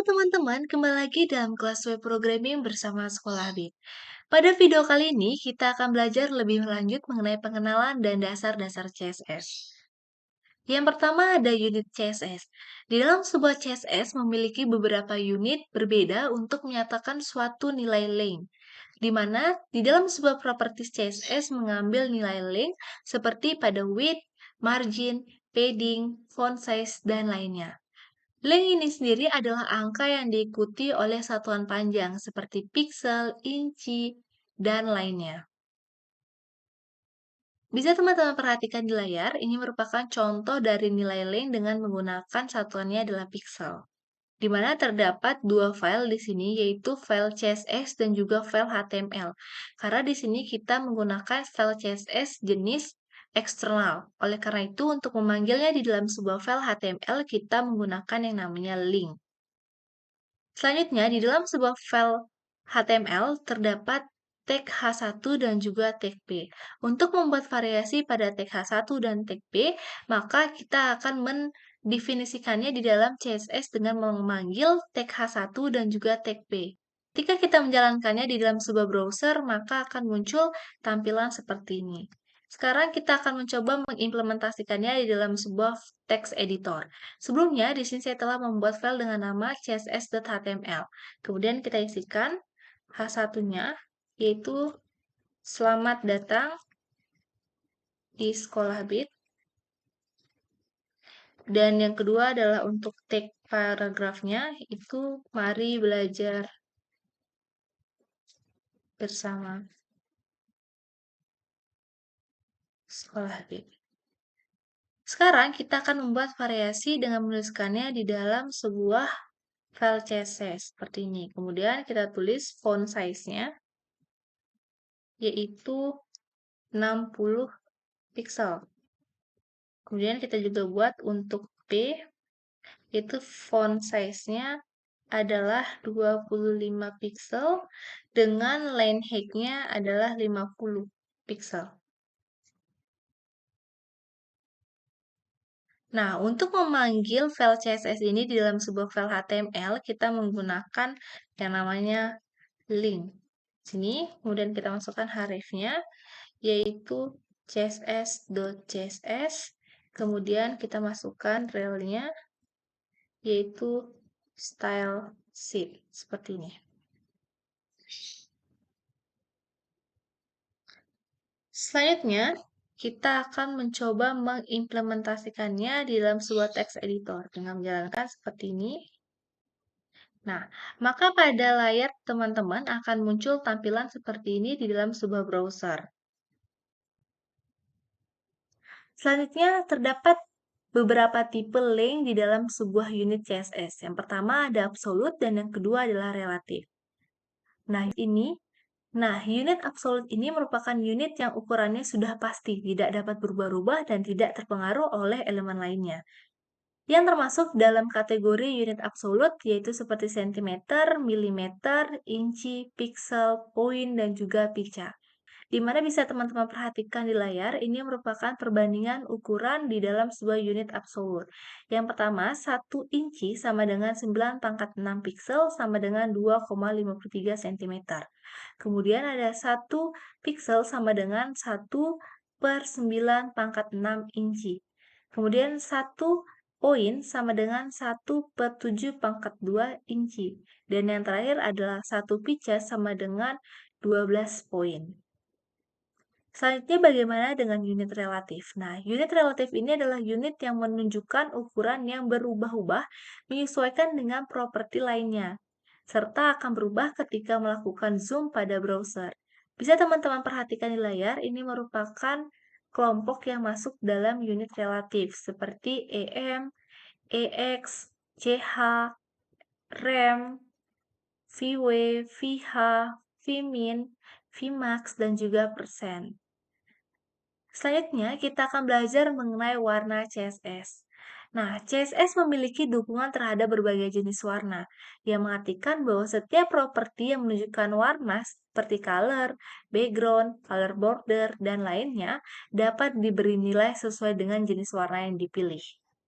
teman-teman, kembali lagi dalam kelas web programming bersama Sekolah Bit. Pada video kali ini, kita akan belajar lebih lanjut mengenai pengenalan dan dasar-dasar CSS. Yang pertama ada unit CSS. Di dalam sebuah CSS memiliki beberapa unit berbeda untuk menyatakan suatu nilai length, di mana di dalam sebuah properties CSS mengambil nilai length seperti pada width, margin, padding, font size, dan lainnya. Length ini sendiri adalah angka yang diikuti oleh satuan panjang seperti piksel, inci, dan lainnya. Bisa teman-teman perhatikan di layar, ini merupakan contoh dari nilai length dengan menggunakan satuannya adalah piksel. Di mana terdapat dua file di sini, yaitu file CSS dan juga file HTML. Karena di sini kita menggunakan file CSS jenis eksternal. Oleh karena itu, untuk memanggilnya di dalam sebuah file HTML, kita menggunakan yang namanya link. Selanjutnya, di dalam sebuah file HTML terdapat tag H1 dan juga tag P. Untuk membuat variasi pada tag H1 dan tag P, maka kita akan mendefinisikannya di dalam CSS dengan memanggil tag H1 dan juga tag P. Ketika kita menjalankannya di dalam sebuah browser, maka akan muncul tampilan seperti ini. Sekarang kita akan mencoba mengimplementasikannya di dalam sebuah text editor. Sebelumnya, di sini saya telah membuat file dengan nama css.html. Kemudian kita isikan H1-nya, yaitu selamat datang di Sekolah Bit. Dan yang kedua adalah untuk tag paragrafnya, itu mari belajar bersama Sekolah Bit. Sekarang kita akan membuat variasi dengan menuliskannya di dalam sebuah file CSS seperti ini. Kemudian kita tulis font size-nya, yaitu 60 pixel. Kemudian kita juga buat untuk P, yaitu font size-nya adalah 25 pixel dengan line height-nya adalah 50 pixel. Nah, untuk memanggil file CSS ini di dalam sebuah file HTML, kita menggunakan yang namanya link. Sini, kemudian kita masukkan href-nya, yaitu css.css, kemudian kita masukkan rel-nya, yaitu style sheet, seperti ini. Selanjutnya, kita akan mencoba mengimplementasikannya di dalam sebuah text editor dengan menjalankan seperti ini. Nah, maka pada layar teman-teman akan muncul tampilan seperti ini di dalam sebuah browser. Selanjutnya, terdapat beberapa tipe length di dalam sebuah unit CSS. Yang pertama ada absolute dan yang kedua adalah relatif. Nah, unit absolute ini merupakan unit yang ukurannya sudah pasti, tidak dapat berubah-ubah dan tidak terpengaruh oleh elemen lainnya. Yang termasuk dalam kategori unit absolute yaitu seperti sentimeter, milimeter, inci, piksel, poin, dan juga pica. Di mana bisa teman-teman perhatikan di layar, ini merupakan perbandingan ukuran di dalam sebuah unit absolut. Yang pertama, 1 inci sama dengan 9/6 piksel sama dengan 2,53 cm. Kemudian ada 1 piksel sama dengan 1/9/6 inci. Kemudian 1 poin sama dengan 1/7/2 inci. Dan yang terakhir adalah 1 pica sama dengan 12 poin. Selanjutnya bagaimana dengan unit relatif? Nah, unit relatif ini adalah unit yang menunjukkan ukuran yang berubah-ubah menyesuaikan dengan properti lainnya, serta akan berubah ketika melakukan zoom pada browser. Bisa teman-teman perhatikan di layar, ini merupakan kelompok yang masuk dalam unit relatif, seperti EM, EX, CH, REM, VW, VH, Vmin, Vmax, dan juga persen. Selanjutnya, kita akan belajar mengenai warna CSS. Nah, CSS memiliki dukungan terhadap berbagai jenis warna, yang mengartikan bahwa setiap properti yang menunjukkan warna seperti color, background, color border, dan lainnya dapat diberi nilai sesuai dengan jenis warna yang dipilih.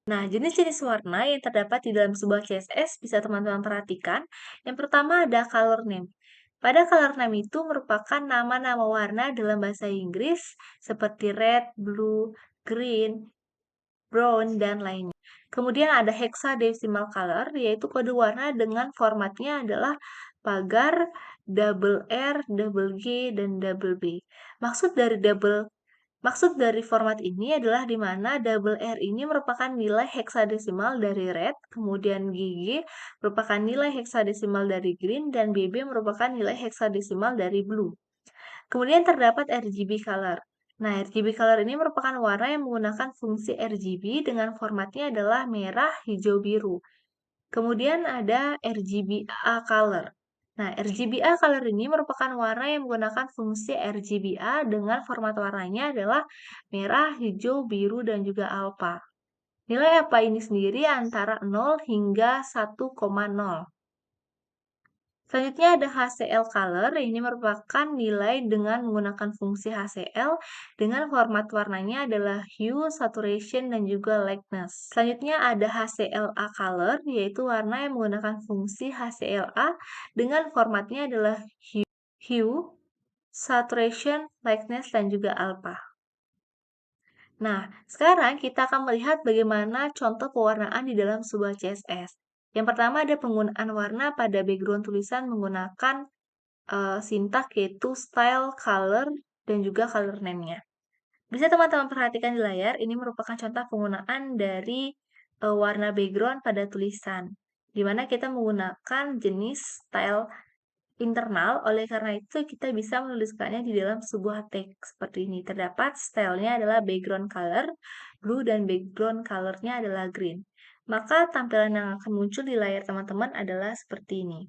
Nah, jenis-jenis warna yang terdapat di dalam sebuah CSS bisa teman-teman perhatikan. Yang pertama ada color name. Pada color name itu merupakan nama-nama warna dalam bahasa Inggris seperti red, blue, green, brown, dan lainnya. Kemudian ada hexadecimal color, yaitu kode warna dengan formatnya adalah pagar, double R, double G, dan double B. Maksud dari format ini adalah di mana double R ini merupakan nilai heksadesimal dari red, kemudian GG merupakan nilai heksadesimal dari green, dan BB merupakan nilai heksadesimal dari blue. Kemudian terdapat RGB color. Nah, RGB color ini merupakan warna yang menggunakan fungsi RGB dengan formatnya adalah merah, hijau, biru. Kemudian ada RGBA color. Nah, RGBA color ini merupakan warna yang menggunakan fungsi RGBA dengan format warnanya adalah merah, hijau, biru, dan juga alpha. Nilai alpha ini sendiri antara 0 hingga 1,0. Selanjutnya ada HCl color, ini merupakan nilai dengan menggunakan fungsi HCl dengan format warnanya adalah hue, saturation, dan juga lightness. Selanjutnya ada HClA color, yaitu warna yang menggunakan fungsi HClA dengan formatnya adalah hue, saturation, lightness, dan juga alpha. Nah, sekarang kita akan melihat bagaimana contoh pewarnaan di dalam sebuah CSS. Yang pertama ada penggunaan warna pada background tulisan menggunakan sintak yaitu style, color, dan juga color name-nya. Bisa teman-teman perhatikan di layar, ini merupakan contoh penggunaan dari warna background pada tulisan, di mana kita menggunakan jenis style internal, oleh karena itu kita bisa menuliskannya di dalam sebuah teks seperti ini. Terdapat stylenya adalah background color, blue, dan background color-nya adalah green. Maka tampilan yang akan muncul di layar teman-teman adalah seperti ini.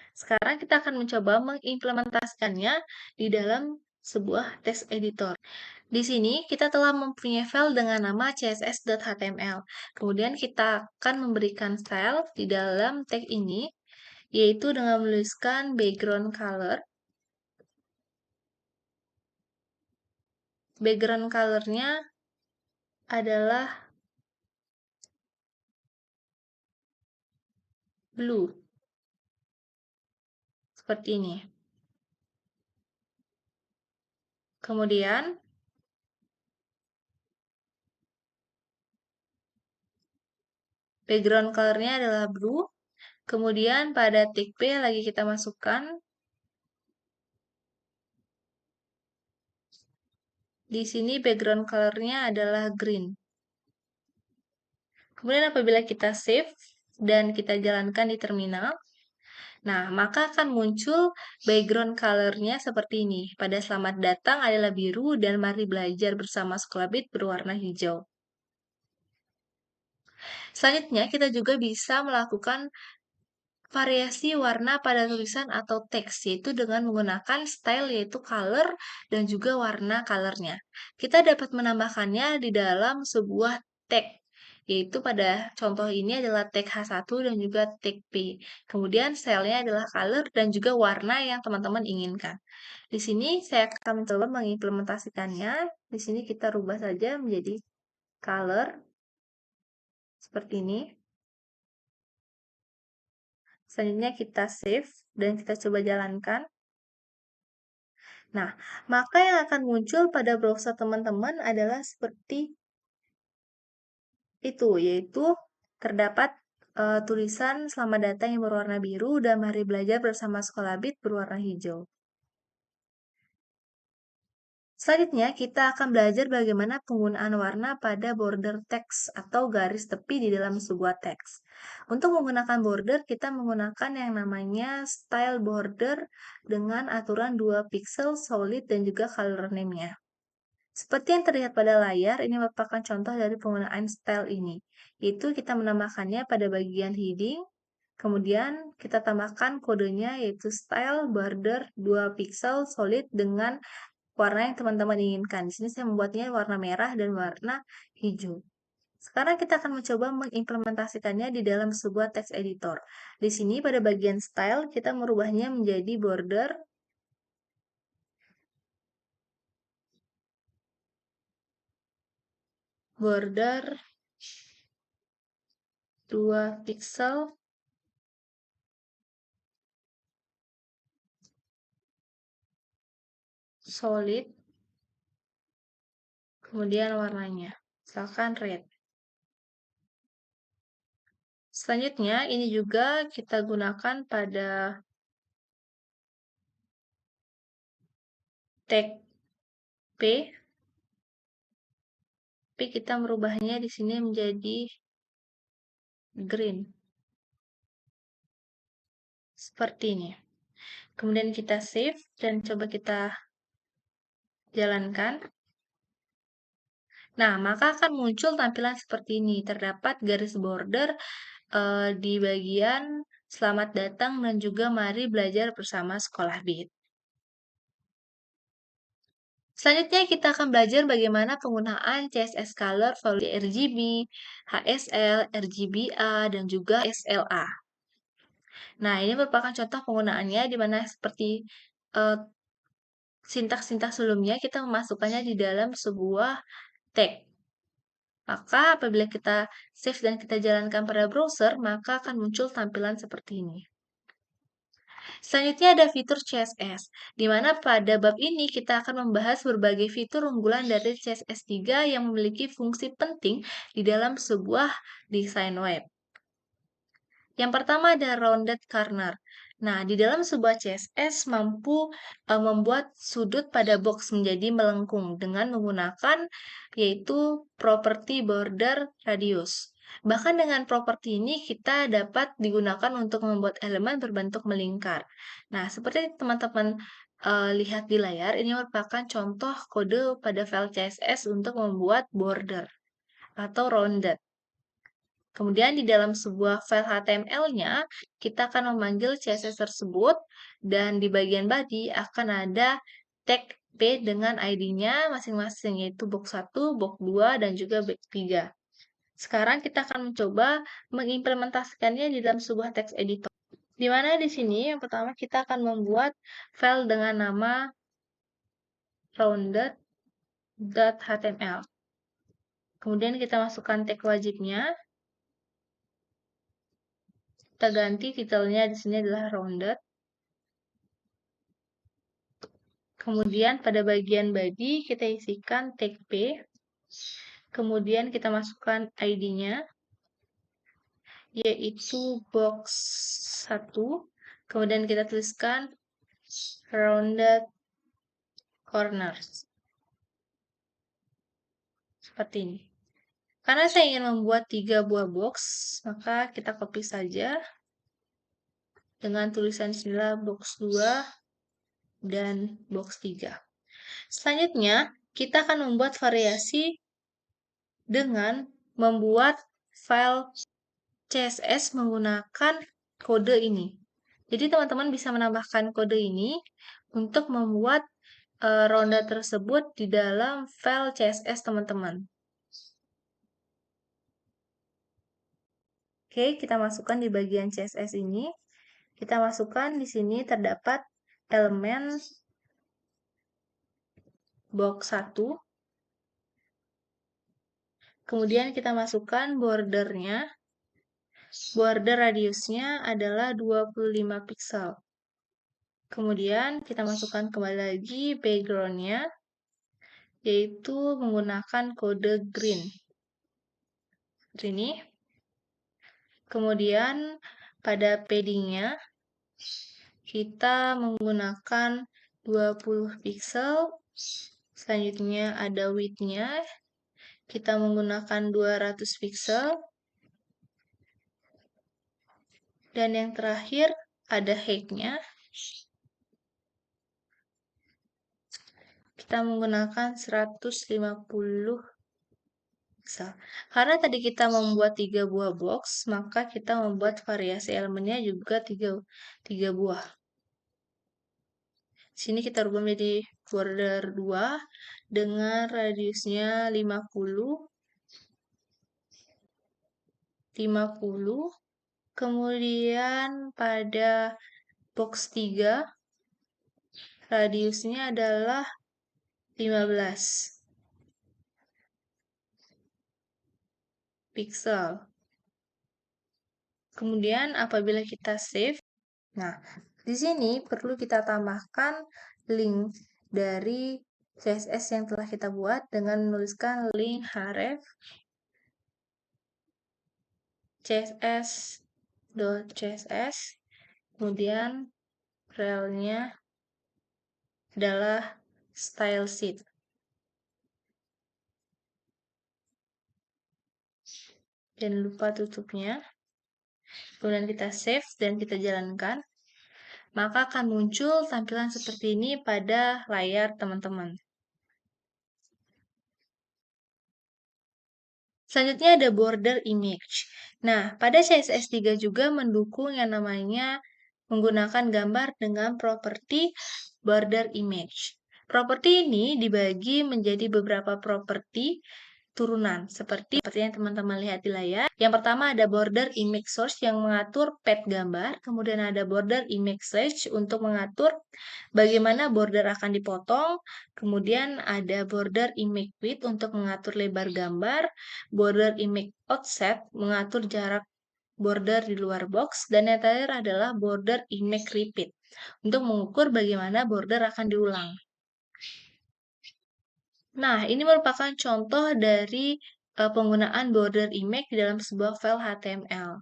Sekarang kita akan mencoba mengimplementasikannya di dalam sebuah text editor. Di sini kita telah mempunyai file dengan nama css.html. Kemudian kita akan memberikan style di dalam tag ini, yaitu dengan menuliskan background color. Background color-nya adalah blue. Seperti ini. Kemudian, background color-nya adalah blue. Kemudian pada tag B lagi kita masukkan. Di sini background color-nya adalah green. Kemudian apabila kita save dan kita jalankan di terminal, nah maka akan muncul background color-nya seperti ini. Pada selamat datang adalah biru dan mari belajar bersama Sekolah Bit berwarna hijau. Selanjutnya kita juga bisa melakukan variasi warna pada tulisan atau teks, yaitu dengan menggunakan style yaitu color dan juga warna colornya. Kita dapat menambahkannya di dalam sebuah tag, yaitu pada contoh ini adalah tag H1 dan juga tag P. Kemudian stylenya adalah color dan juga warna yang teman-teman inginkan. Di sini saya akan mencoba mengimplementasikannya. Di sini kita rubah saja menjadi color seperti ini. Selanjutnya kita save dan kita coba jalankan. Nah, maka yang akan muncul pada browser teman-teman adalah seperti itu, yaitu terdapat tulisan selamat datang yang berwarna biru dan mari belajar bersama Sekolah Bit berwarna hijau. Selanjutnya, kita akan belajar bagaimana penggunaan warna pada border text atau garis tepi di dalam sebuah teks. Untuk menggunakan border, kita menggunakan yang namanya style border dengan aturan 2 pixel, solid, dan juga color name-nya. Seperti yang terlihat pada layar, ini merupakan contoh dari penggunaan style ini, yaitu kita menambahkannya pada bagian heading, kemudian kita tambahkan kodenya yaitu style border 2 pixel solid dengan warna yang teman-teman inginkan. Di sini saya membuatnya warna merah dan warna hijau. Sekarang kita akan mencoba mengimplementasikannya di dalam sebuah text editor. Di sini pada bagian style kita merubahnya menjadi border 2 pixel, solid, kemudian warnanya, misalkan red. Selanjutnya, ini juga kita gunakan pada tag P, tapi kita merubahnya di sini menjadi green. Seperti ini. Kemudian kita save dan coba kita jalankan. Nah, maka akan muncul tampilan seperti ini. Terdapat garis border di bagian selamat datang dan juga mari belajar bersama Sekolah BIT. Selanjutnya kita akan belajar bagaimana penggunaan CSS Color Value RGB, HSL, RGBA, dan juga SLA. Nah, ini merupakan contoh penggunaannya di mana seperti sintaks-sintaks sebelumnya kita memasukkannya di dalam sebuah tag. Maka apabila kita save dan kita jalankan pada browser, maka akan muncul tampilan seperti ini. Selanjutnya ada fitur CSS, di mana pada bab ini kita akan membahas berbagai fitur unggulan dari CSS 3 yang memiliki fungsi penting di dalam sebuah desain web. Yang pertama ada rounded corner. Nah, di dalam sebuah CSS mampu membuat sudut pada box menjadi melengkung dengan menggunakan yaitu properti border radius. Bahkan dengan properti ini kita dapat digunakan untuk membuat elemen berbentuk melingkar. Nah, seperti teman-teman lihat di layar, ini merupakan contoh kode pada file CSS untuk membuat border atau rounded. Kemudian di dalam sebuah file HTML-nya, kita akan memanggil CSS tersebut, dan di bagian body akan ada tag P dengan ID-nya masing-masing, yaitu box 1, box 2, dan juga box 3. Sekarang kita akan mencoba mengimplementasikannya di dalam sebuah text editor. Di mana di sini yang pertama kita akan membuat file dengan nama rounded.html. Kemudian kita masukkan tag wajibnya. Kita ganti titelnya di sini adalah rounded. Kemudian pada bagian body kita isikan tag P. Kemudian kita masukkan ID-nya yaitu box 1. Kemudian kita tuliskan rounded corners. Seperti ini. Karena saya ingin membuat 3 buah box, maka kita copy saja dengan tulisan sila box 2 dan box 3. Selanjutnya, kita akan membuat variasi dengan membuat file CSS menggunakan kode ini. Jadi teman-teman bisa menambahkan kode ini untuk membuat ronda tersebut di dalam file CSS teman-teman. Oke, kita masukkan di bagian CSS ini. Kita masukkan di sini terdapat elemen box 1. Kemudian kita masukkan bordernya. Border radiusnya adalah 25 pixel. Kemudian kita masukkan kembali lagi background-nya, yaitu menggunakan kode green. Seperti ini. Kemudian pada padding-nya, kita menggunakan 20 pixel. Selanjutnya ada width-nya, kita menggunakan 200 pixel. Dan yang terakhir ada height-nya. Kita menggunakan 150 pixel. Karena tadi kita membuat 3 buah box, maka kita membuat variasi elemennya juga 3 buah. Sini kita rubah menjadi border 2 dengan radiusnya 50. Kemudian pada box 3 radiusnya adalah 15 pixel. Kemudian apabila kita save, nah di sini perlu kita tambahkan link dari CSS yang telah kita buat dengan menuliskan link href css.css, kemudian relnya adalah style sheet. Jangan lupa tutupnya. Kemudian kita save dan kita jalankan, maka akan muncul tampilan seperti ini pada layar teman-teman. Selanjutnya ada border image. Nah, pada CSS3 juga mendukung yang namanya menggunakan gambar dengan properti border image. Properti ini dibagi menjadi beberapa properti turunan, seperti yang teman-teman lihat di layar. Yang pertama ada border image source yang mengatur path gambar, kemudian ada border image slash untuk mengatur bagaimana border akan dipotong, kemudian ada border image width untuk mengatur lebar gambar, border image offset mengatur jarak border di luar box, dan yang terakhir adalah border image repeat untuk mengukur bagaimana border akan diulang. Nah, ini merupakan contoh dari penggunaan border image di dalam sebuah file HTML.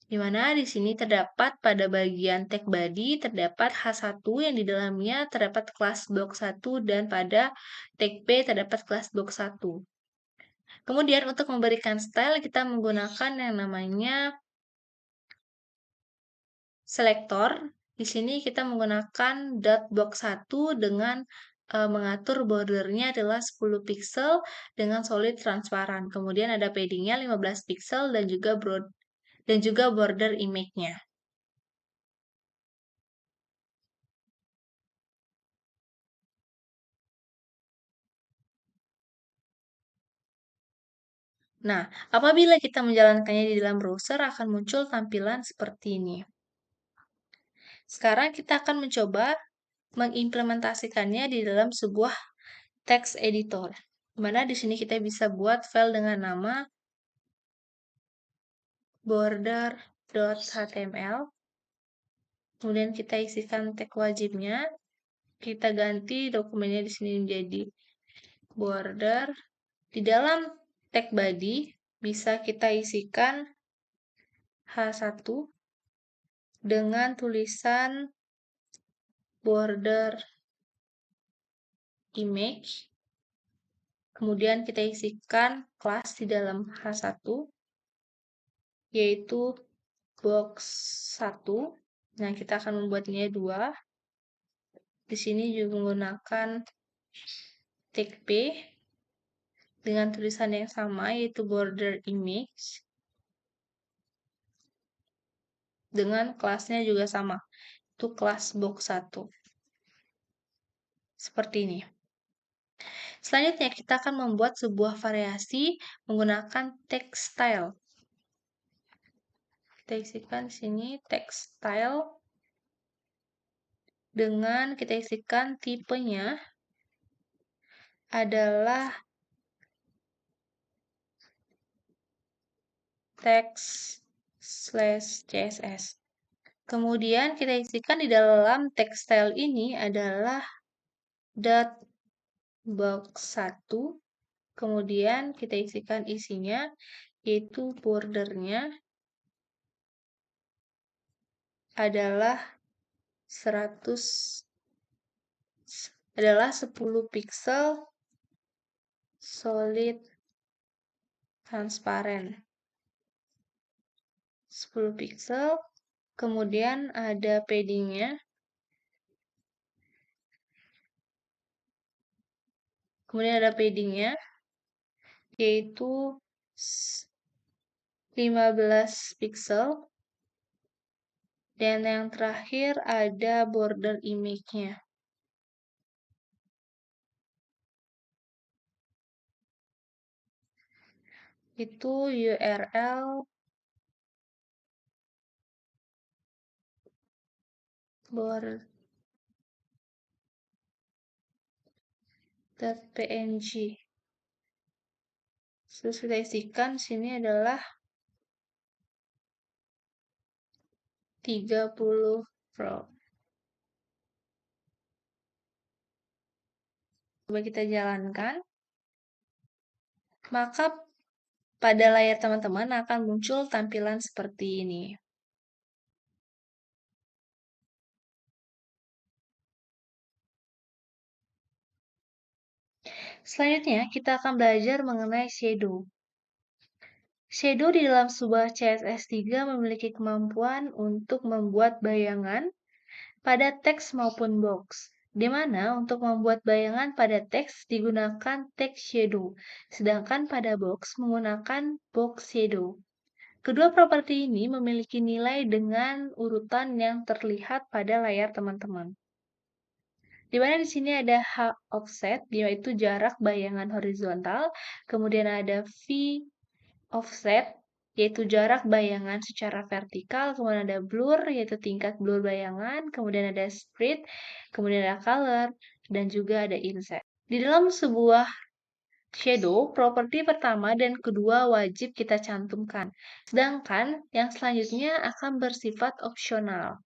Di mana di sini terdapat pada bagian tag body terdapat H1 yang di dalamnya terdapat kelas box 1 dan pada tag B terdapat kelas box 1. Kemudian untuk memberikan style kita menggunakan yang namanya selektor. Di sini kita menggunakan dot box 1 dengan mengatur bordernya adalah 10 pixel dengan solid transparan. Kemudian ada paddingnya 15 pixel dan juga border image-nya. Nah, apabila kita menjalankannya di dalam browser akan muncul tampilan seperti ini. Sekarang kita akan mencoba mengimplementasikannya di dalam sebuah text editor. Di mana di sini kita bisa buat file dengan nama border.html. Kemudian kita isikan tag wajibnya. Kita ganti dokumennya di sini menjadi border. Di dalam tag body bisa kita isikan H1 dengan tulisan border image. Kemudian kita isikan kelas di dalam H1 yaitu box 1. Nah, kita akan membuatnya 2. Di sini juga menggunakan tag P dengan tulisan yang sama yaitu border image. Dengan kelasnya juga sama. Itu kelas box 1. Seperti ini. Selanjutnya kita akan membuat sebuah variasi menggunakan text style. Kita isikan di sini text style dengan kita isikan tipenya adalah text/css. Kemudian kita isikan di dalam text style ini adalah dot box 1. Kemudian kita isikan isinya yaitu bordernya adalah 10 pixel solid transparent. 10 pixel. Kemudian ada paddingnya. Kemudian ada paddingnya yaitu 15 pixel. Dan yang terakhir ada border image-nya. Itu URL border.png. Terus kita isikan sini adalah 30 Pro. Coba kita jalankan, maka pada layar teman-teman akan muncul tampilan seperti ini. Selanjutnya, kita akan belajar mengenai shadow. Shadow di dalam sebuah CSS3 memiliki kemampuan untuk membuat bayangan pada teks maupun box, di mana untuk membuat bayangan pada teks digunakan text shadow, sedangkan pada box menggunakan box shadow. Kedua properti ini memiliki nilai dengan urutan yang terlihat pada layar teman-teman. Di mana di sini ada H offset, yaitu jarak bayangan horizontal, kemudian ada V offset, yaitu jarak bayangan secara vertikal, kemudian ada blur, yaitu tingkat blur bayangan, kemudian ada spread, kemudian ada color, dan juga ada inset. Di dalam sebuah shadow, properti pertama dan kedua wajib kita cantumkan, sedangkan yang selanjutnya akan bersifat opsional.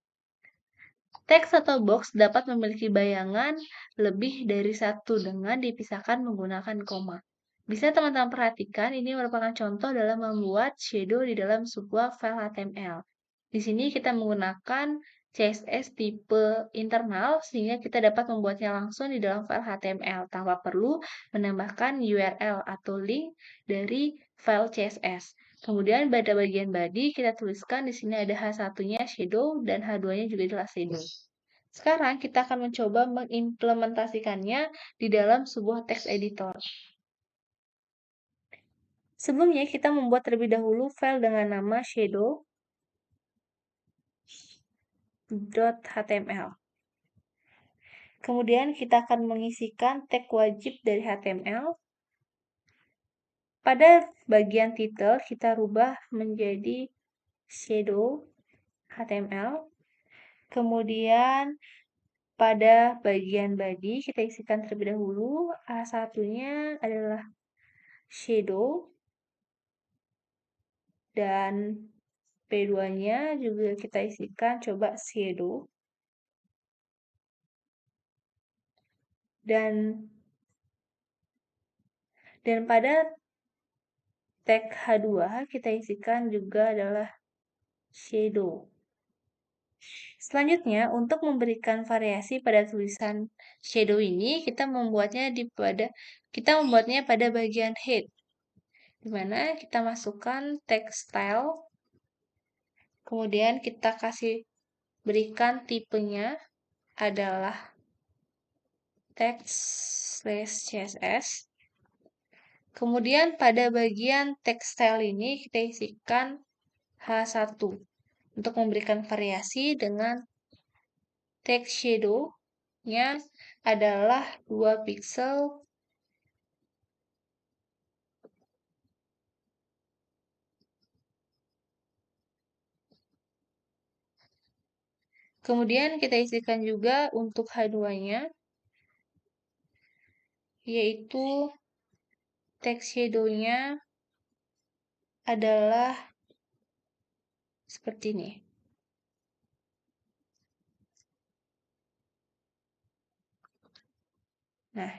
Teks atau box dapat memiliki bayangan lebih dari satu dengan dipisahkan menggunakan koma. Bisa teman-teman perhatikan, ini merupakan contoh dalam membuat shadow di dalam sebuah file HTML. Di sini kita menggunakan CSS tipe internal, sehingga kita dapat membuatnya langsung di dalam file HTML, tanpa perlu menambahkan URL atau link dari file CSS. Kemudian pada bagian body, kita tuliskan di sini ada H1-nya shadow, dan H2-nya juga adalah shadow. Sekarang kita akan mencoba mengimplementasikannya di dalam sebuah text editor. Sebelumnya, kita membuat terlebih dahulu file dengan nama shadow.html. Kemudian kita akan mengisikan tag wajib dari HTML. Pada bagian title, kita rubah menjadi shadow HTML. Kemudian pada bagian body, kita isikan terlebih dahulu. A1-nya adalah shadow. Dan P2-nya juga kita isikan coba shadow. Dan pada tag H2 kita isikan juga adalah shadow. Selanjutnya, untuk memberikan variasi pada tulisan shadow ini, kita membuatnya pada bagian head, di mana kita masukkan text style, kemudian kita berikan tipenya adalah text/css. Kemudian pada bagian text style ini kita isikan H1 untuk memberikan variasi dengan text shadow-nya adalah 2 pixel. Kemudian kita isikan juga untuk H2-nya, yaitu text shadow-nya adalah seperti ini. Nah,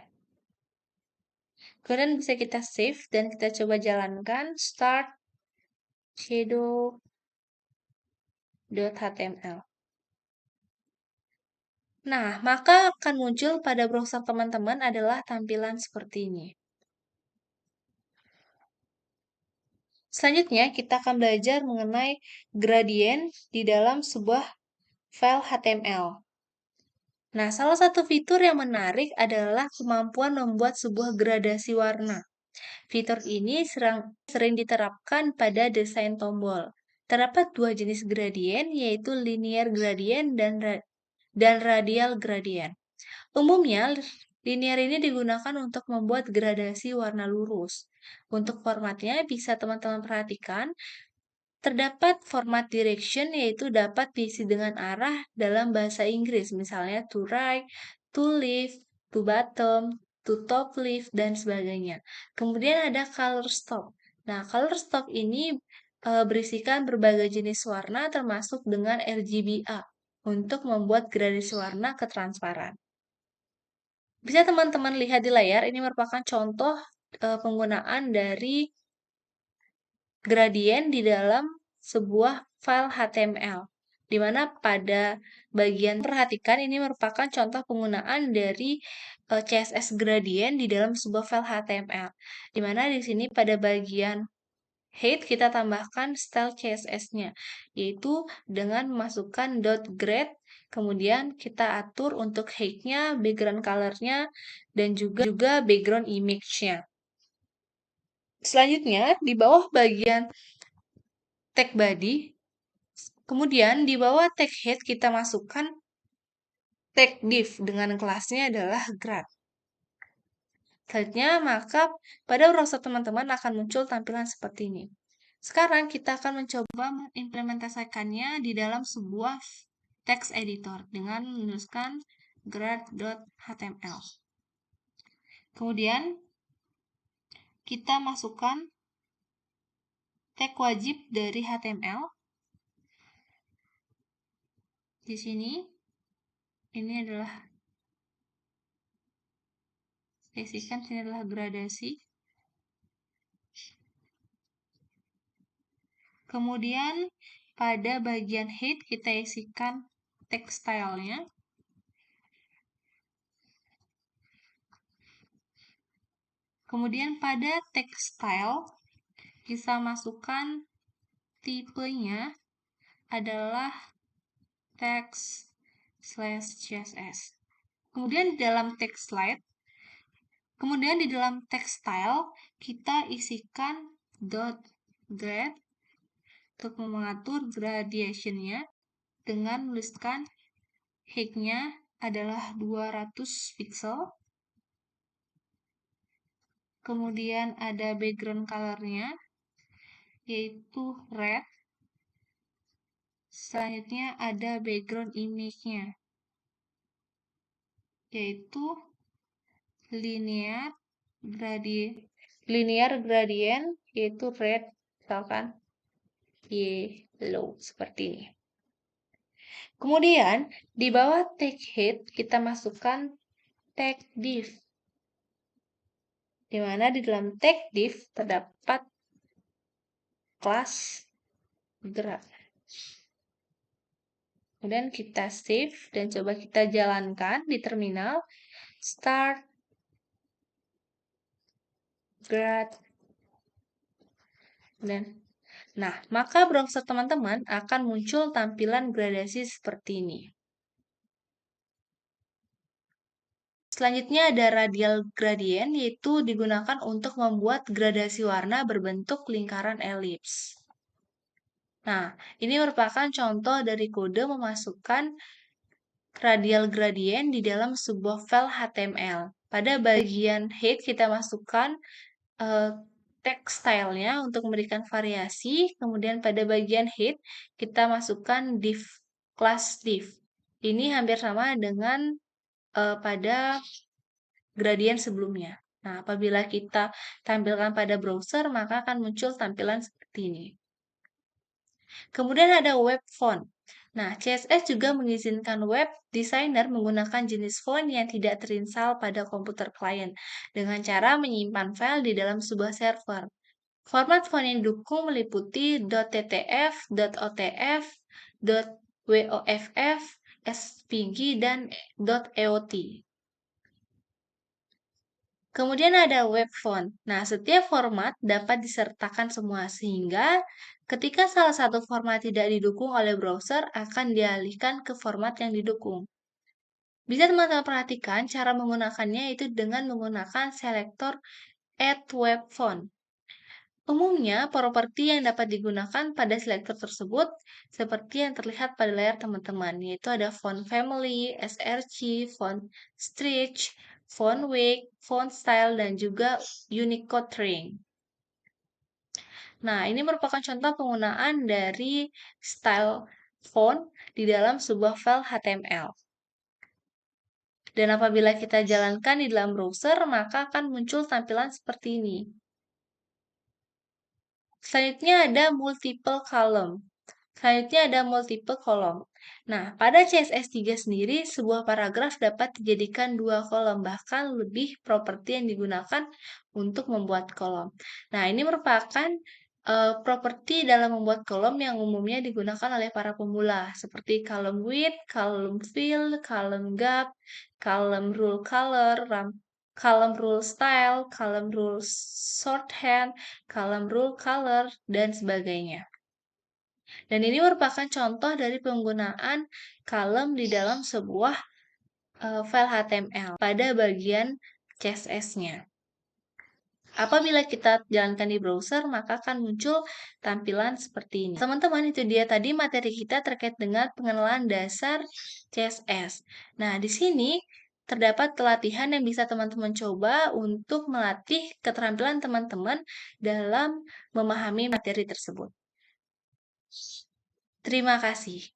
kemudian bisa kita save dan kita coba jalankan start shadow.html. Nah, maka akan muncul pada browser teman-teman adalah tampilan seperti ini. Selanjutnya, kita akan belajar mengenai gradient di dalam sebuah file HTML. Nah, salah satu fitur yang menarik adalah kemampuan membuat sebuah gradasi warna. Fitur ini sering diterapkan pada desain tombol. Terdapat dua jenis gradient, yaitu linear gradient dan radial gradient. Umumnya, linear ini digunakan untuk membuat gradasi warna lurus. Untuk formatnya, bisa teman-teman perhatikan, terdapat format direction, yaitu dapat diisi dengan arah dalam bahasa Inggris, misalnya to right, to left, to bottom, to top left, dan sebagainya. Kemudian ada color stop. Nah, color stop ini berisikan berbagai jenis warna termasuk dengan RGBA untuk membuat gradasi warna ke transparan. Bisa teman-teman lihat di layar, ini merupakan contoh penggunaan dari gradien di dalam sebuah file HTML. Di mana pada bagian perhatikan ini merupakan contoh penggunaan dari CSS gradient di dalam sebuah file HTML. Di mana di sini pada bagian head kita tambahkan style CSS-nya, yaitu dengan memasukkan .grade, kemudian kita atur untuk head-nya, background color-nya, dan juga background image-nya. Selanjutnya, di bawah bagian tag body, kemudian di bawah tag head kita masukkan tag div dengan kelasnya adalah grad. Selanjutnya, maka pada browser teman-teman akan muncul tampilan seperti ini. Sekarang kita akan mencoba mengimplementasikannya di dalam sebuah text editor dengan menuliskan grad.html. Kemudian kita masukkan tag wajib dari HTML. Di sini ini adalah isikan, ini adalah gradasi. Kemudian pada bagian head kita isikan text style-nya. Kemudian pada text style kita masukkan tipenya adalah text/css. Kemudian di dalam text slide, kemudian di dalam text style kita isikan .grade untuk mengatur gradation-nya dengan menuliskan height-nya adalah 200 pixel. Kemudian ada background color-nya yaitu red. Selanjutnya ada background image-nya yaitu linear gradient yaitu red, misalkan yellow seperti ini. Kemudian di bawah tag head kita masukkan tag div, di mana di dalam tag div terdapat kelas grad. Kemudian kita save dan coba kita jalankan di terminal. Start grad. Dan nah, maka browser teman-teman akan muncul tampilan gradasi seperti ini. Selanjutnya ada radial gradient, yaitu digunakan untuk membuat gradasi warna berbentuk lingkaran elips. Nah, ini merupakan contoh dari kode memasukkan radial gradient di dalam sebuah file HTML. Pada bagian head kita masukkan text style-nya untuk memberikan variasi. Kemudian pada bagian head kita masukkan div, kelas div. Ini hampir sama dengan pada gradien sebelumnya. Nah, apabila kita tampilkan pada browser, maka akan muncul tampilan seperti ini. Kemudian ada web font. Nah, CSS juga mengizinkan web designer menggunakan jenis font yang tidak terinstal pada komputer klien dengan cara menyimpan file di dalam sebuah server. Format font yang didukung meliputi .ttf, .otf, .woff, svg, dan .eot. Kemudian ada web font. Nah, setiap format dapat disertakan semua, sehingga ketika salah satu format tidak didukung oleh browser, akan dialihkan ke format yang didukung. Bisa teman-teman perhatikan cara menggunakannya itu dengan menggunakan selektor Add Web Font. Umumnya, properti yang dapat digunakan pada selektor tersebut seperti yang terlihat pada layar teman-teman, yaitu ada font family, src, font stretch, font weight, font style, dan juga Unicode ring. Nah, ini merupakan contoh penggunaan dari style font di dalam sebuah file HTML. Dan apabila kita jalankan di dalam browser, maka akan muncul tampilan seperti ini. Selanjutnya ada multiple column. Selanjutnya ada multiple column. Nah, pada CSS3 sendiri, sebuah paragraf dapat dijadikan dua kolom, bahkan lebih properti yang digunakan untuk membuat kolom. Nah, ini merupakan properti dalam membuat kolom yang umumnya digunakan oleh para pemula, seperti column width, column fill, column gap, column rule color, column rule style, column rule shorthand, column rule color, dan sebagainya. Dan ini merupakan contoh dari penggunaan column di dalam sebuah file HTML pada bagian CSS-nya. Apabila kita jalankan di browser, maka akan muncul tampilan seperti ini. Teman-teman, itu dia tadi materi kita terkait dengan pengenalan dasar CSS. Nah, di sini terdapat pelatihan yang bisa teman-teman coba untuk melatih keterampilan teman-teman dalam memahami materi tersebut. Terima kasih.